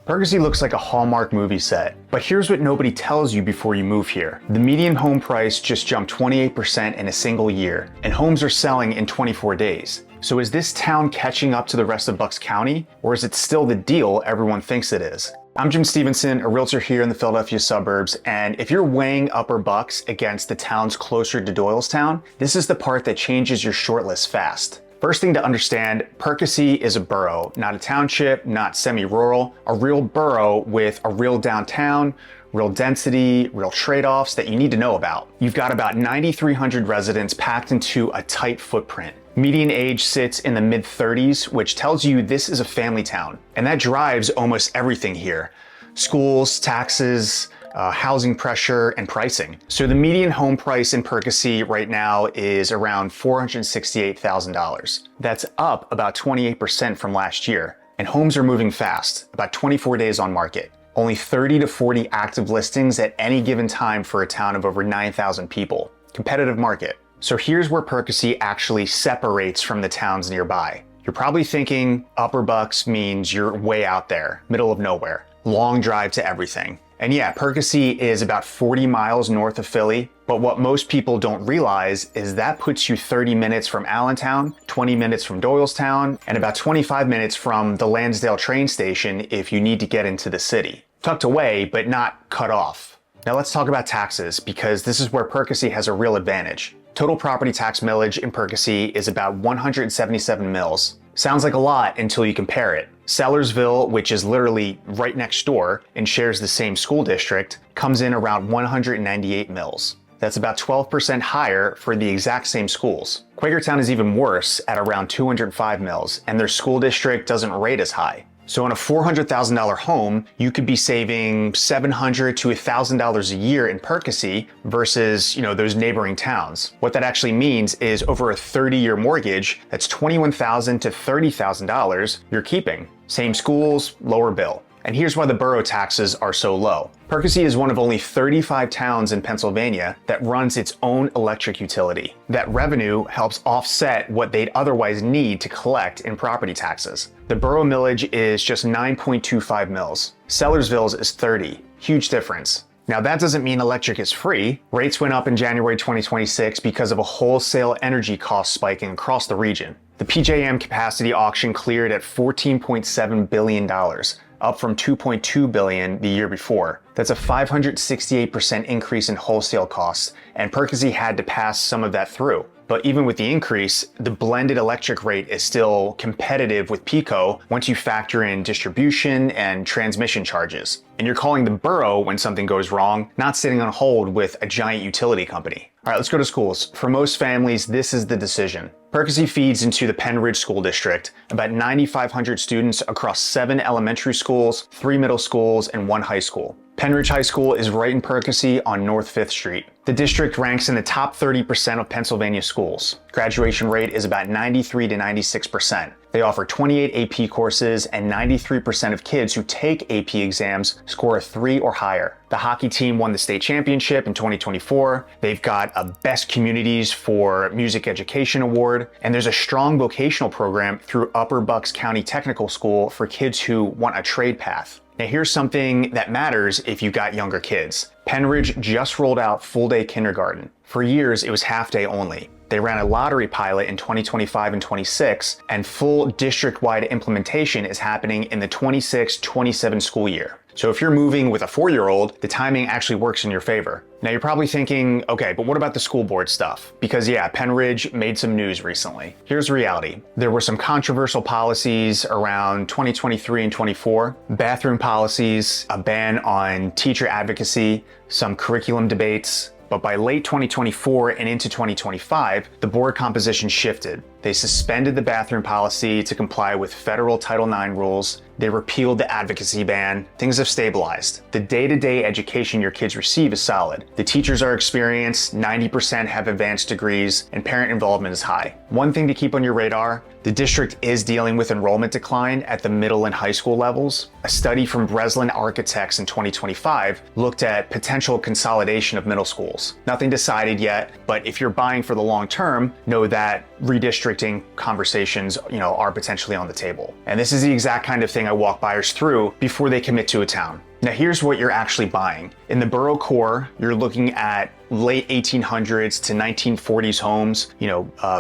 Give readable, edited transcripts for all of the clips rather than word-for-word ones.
Perkasie looks like a Hallmark movie set, but here's what nobody tells you before you move here. The median home price just jumped 28% in a single year, and homes are selling in 24 days. So is this town catching up to the rest of Bucks County, or is it still the deal everyone thinks it is? I'm Jim Stevenson, a realtor here in the Philadelphia suburbs, and if you're weighing Upper Bucks against the towns closer to Doylestown, this is the part that changes your shortlist fast. First thing to understand, Perkasie is a borough, not a township, not semi-rural, a real borough with a real downtown, real density, real trade-offs that you need to know about. You've got about 9,300 residents packed into a tight footprint. Median age sits in the mid-30s, which tells you this is a family town. And that drives almost everything here. Schools, taxes, housing pressure, and pricing. So the median home price in Perkasie right now is around $468,000. That's up about 28% from last year. And homes are moving fast, about 24 days on market. Only 30 to 40 active listings at any given time for a town of over 9,000 people. Competitive market. So here's where Perkasie actually separates from the towns nearby. You're probably thinking Upper Bucks means you're way out there, middle of nowhere. Long drive to everything. And yeah, Perkasie is about 40 miles north of Philly, but what most people don't realize is that puts you 30 minutes from Allentown, 20 minutes from Doylestown, and about 25 minutes from the Lansdale train station if you need to get into the city. Tucked away, but not cut off. Now let's talk about taxes, because this is where Perkasie has a real advantage. Total property tax millage in Perkasie is about 177 mils. Sounds like a lot until you compare it. Sellersville, which is literally right next door and shares the same school district, comes in around 198 mils. That's about 12% higher for the exact same schools. Quakertown is even worse at around 205 mils, and their school district doesn't rate as high. So on a $400,000 home, you could be saving $700 to $1,000 a year in Perkasie versus, those neighboring towns. What that actually means is over a 30-year mortgage, that's $21,000 to $30,000 you're keeping. Same schools, lower bill. And here's why the borough taxes are so low. Perkasie is one of only 35 towns in Pennsylvania that runs its own electric utility. That revenue helps offset what they'd otherwise need to collect in property taxes. The borough millage is just 9.25 mils. Sellersville's is 30. Huge difference. Now that doesn't mean electric is free. Rates went up in January 2026 because of a wholesale energy cost spiking across the region. The PJM capacity auction cleared at $14.7 billion. Up from $2.2 billion the year before. That's a 568% increase in wholesale costs, and Perkasie had to pass some of that through. But even with the increase, the blended electric rate is still competitive with PECO once you factor in distribution and transmission charges. And you're calling the borough when something goes wrong, not sitting on hold with a giant utility company. All right, let's go to schools. For most families, this is the decision. Perkasie feeds into the Pennridge School District, about 9,500 students across 7 elementary schools, 3 middle schools, and 1 high school. Pennridge High School is right in Perkasie on North 5th Street. The district ranks in the top 30% of Pennsylvania schools. Graduation rate is about 93 to 96%. They offer 28 AP courses, and 93% of kids who take AP exams score a 3 or higher. The hockey team won the state championship in 2024. They've got a Best Communities for Music Education award, and there's a strong vocational program through Upper Bucks County Technical School for kids who want a trade path. Now here's something that matters if you've got younger kids. Pennridge just rolled out full-day kindergarten. For years, it was half-day only. They ran a lottery pilot in 2025 and 26, and full district-wide implementation is happening in the 26-27 school year. So if you're moving with a 4-year-old, the timing actually works in your favor. Now you're probably thinking, okay, but what about the school board stuff? Because yeah, Pennridge made some news recently. Here's the reality. There were some controversial policies around 2023 and 24, bathroom policies, a ban on teacher advocacy, some curriculum debates. But by late 2024 and into 2025, the board composition shifted. They suspended the bathroom policy to comply with federal Title IX rules. They repealed the advocacy ban. Things have stabilized. The day-to-day education your kids receive is solid. The teachers are experienced, 90% have advanced degrees, and parent involvement is high. One thing to keep on your radar, the district is dealing with enrollment decline at the middle and high school levels. A study from Breslin Architects in 2025 looked at potential consolidation of middle schools. Nothing decided yet, but if you're buying for the long term, know that redistricting conversations, are potentially on the table. And this is the exact kind of thing I walk buyers through before they commit to a town. Now here's what you're actually buying. In the borough core, you're looking at late 1800s to 1940s homes,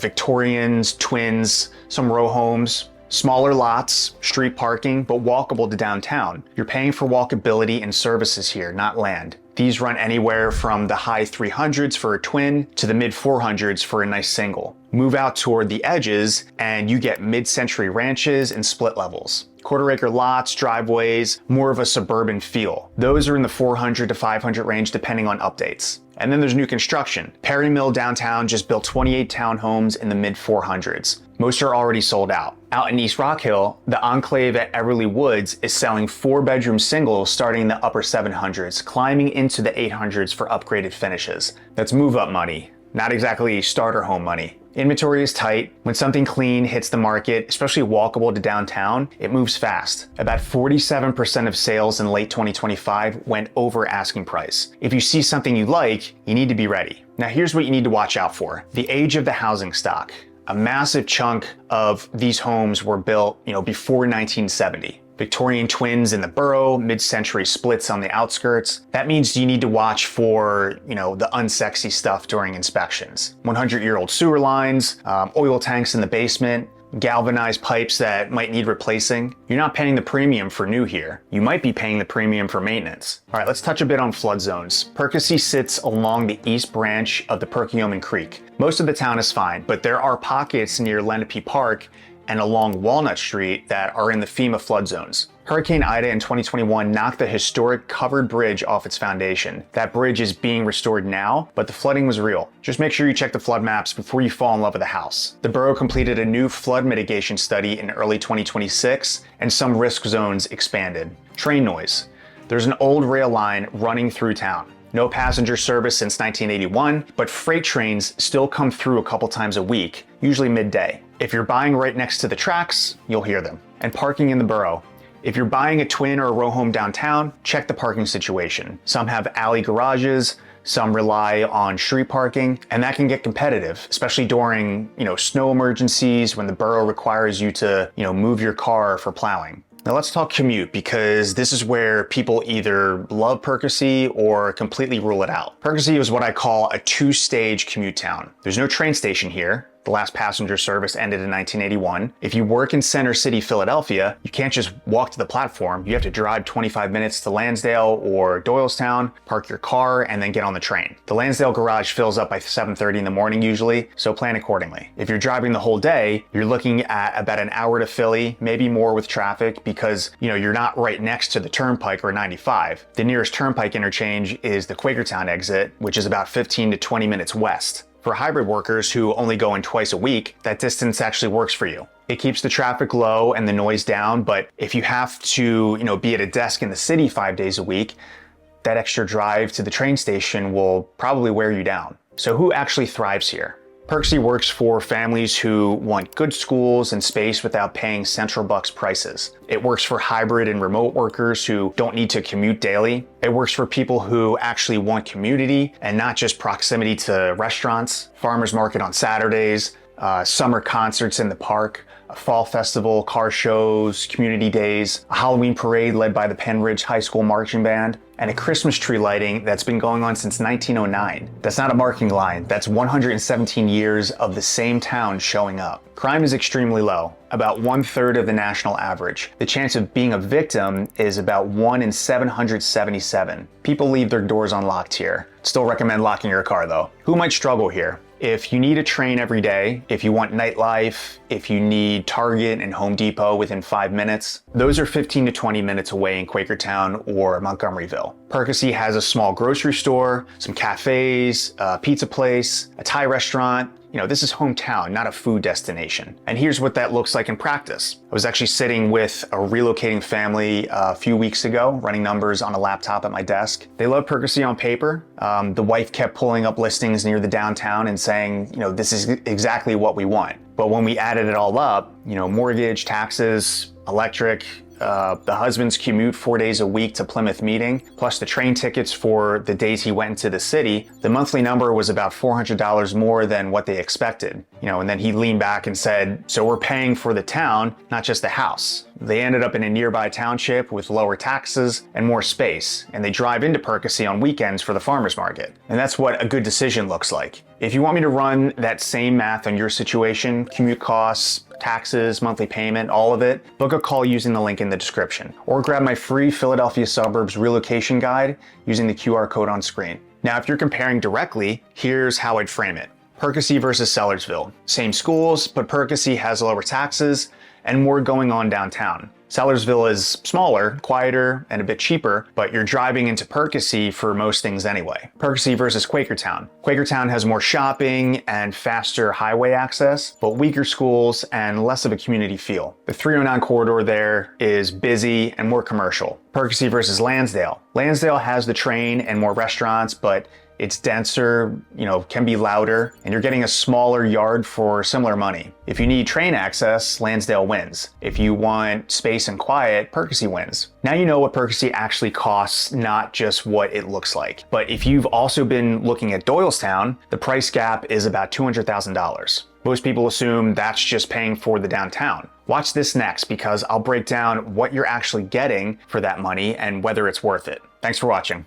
Victorians, twins, some row homes, smaller lots, street parking, but walkable to downtown. You're paying for walkability and services here, not land. These run anywhere from the high 300s for a twin to the mid 400s for a nice single. Move out toward the edges and you get mid-century ranches and split levels. Quarter-acre lots, driveways, more of a suburban feel. Those are in the 400 to 500 range depending on updates. And then there's new construction. Perry Mill downtown just built 28 townhomes in the mid 400s. Most are already sold out. Out in East Rock Hill, the Enclave at Everly Woods is selling 4-bedroom singles starting in the upper 700s, climbing into the 800s for upgraded finishes. That's move-up money, not exactly starter home money. Inventory is tight. When something clean hits the market, especially walkable to downtown, it moves fast. About 47% of sales in late 2025 went over asking price. If you see something you like, you need to be ready. Now here's what you need to watch out for. The age of the housing stock. A massive chunk of these homes were built, before 1970. Victorian twins in the borough, mid-century splits on the outskirts. That means you need to watch for, the unsexy stuff during inspections. 100-year-old sewer lines, oil tanks in the basement, galvanized pipes that might need replacing. You're not paying the premium for new here. You might be paying the premium for maintenance. All right, let's touch a bit on flood zones. Perkasie sits along the east branch of the Perkiomen Creek. Most of the town is fine, but there are pockets near Lenape Park and along Walnut Street that are in the FEMA flood zones. Hurricane Ida in 2021 knocked the historic covered bridge off its foundation. That bridge is being restored now, but the flooding was real. Just make sure you check the flood maps before you fall in love with the house. The borough completed a new flood mitigation study in early 2026, and some risk zones expanded. Train noise. There's an old rail line running through town. No passenger service since 1981, but freight trains still come through a couple times a week, usually midday. If you're buying right next to the tracks, you'll hear them. And parking in the borough. If you're buying a twin or a row home downtown, check the parking situation. Some have alley garages, some rely on street parking, and that can get competitive, especially during, snow emergencies when the borough requires you to, move your car for plowing. Now let's talk commute, because this is where people either love Perkasie or completely rule it out. Perkasie is what I call a two-stage commute town. There's no train station here. The last passenger service ended in 1981. If you work in Center City, Philadelphia, you can't just walk to the platform. You have to drive 25 minutes to Lansdale or Doylestown, park your car, and then get on the train. The Lansdale garage fills up by 7:30 in the morning usually, so plan accordingly. If you're driving the whole day, you're looking at about an hour to Philly, maybe more with traffic, because you're not right next to the Turnpike or 95. The nearest Turnpike interchange is the Quakertown exit, which is about 15 to 20 minutes west. For hybrid workers who only go in twice a week, that distance actually works for you. It keeps the traffic low and the noise down, but if you have to, be at a desk in the city 5 days a week, that extra drive to the train station will probably wear you down. So who actually thrives here? Perkasie works for families who want good schools and space without paying Central Bucks prices. It works for hybrid and remote workers who don't need to commute daily. It works for people who actually want community and not just proximity to restaurants, farmers market on Saturdays, summer concerts in the park, a fall festival, car shows, community days, a Halloween parade led by the Pennridge High School Marching Band, and a Christmas tree lighting that's been going on since 1909. That's not a marking line, that's 117 years of the same town showing up. Crime is extremely low, about 1/3 of the national average. The chance of being a victim is about 1 in 777. People leave their doors unlocked here. Still recommend locking your car though. Who might struggle here? If you need a train every day, if you want nightlife, if you need Target and Home Depot within 5 minutes, those are 15 to 20 minutes away in Quakertown or Montgomeryville. Perkasie has a small grocery store, some cafes, a pizza place, a Thai restaurant. This is hometown, not a food destination. And here's what that looks like in practice. I was actually sitting with a relocating family a few weeks ago, running numbers on a laptop at my desk. They love Perkasie on paper. The wife kept pulling up listings near the downtown and saying, this is exactly what we want. But when we added it all up, mortgage, taxes, electric, the husband's commute 4 days a week to Plymouth meeting, plus the train tickets for the days he went into the city, the monthly number was about $400 more than what they expected. And then he leaned back and said, so we're paying for the town, not just the house. They ended up in a nearby township with lower taxes and more space, and they drive into Perkasie on weekends for the farmer's market. And that's what a good decision looks like. If you want me to run that same math on your situation, commute costs, taxes, monthly payment, all of it, book a call using the link in the description, or grab my free Philadelphia Suburbs relocation guide using the QR code on screen. Now, if you're comparing directly, here's how I'd frame it. Perkasie versus Sellersville. Same schools, but Perkasie has lower taxes and more going on downtown. Sellersville is smaller, quieter, and a bit cheaper, but you're driving into Perkasie for most things anyway. Perkasie versus Quakertown. Quakertown has more shopping and faster highway access, but weaker schools and less of a community feel. The 309 corridor there is busy and more commercial. Perkasie versus Lansdale. Lansdale has the train and more restaurants, but it's denser, can be louder, and you're getting a smaller yard for similar money. If you need train access, Lansdale wins. If you want space and quiet, Perkasie wins. Now you know what Perkasie actually costs, not just what it looks like. But if you've also been looking at Doylestown, the price gap is about $200,000. Most people assume that's just paying for the downtown. Watch this next because I'll break down what you're actually getting for that money and whether it's worth it. Thanks for watching.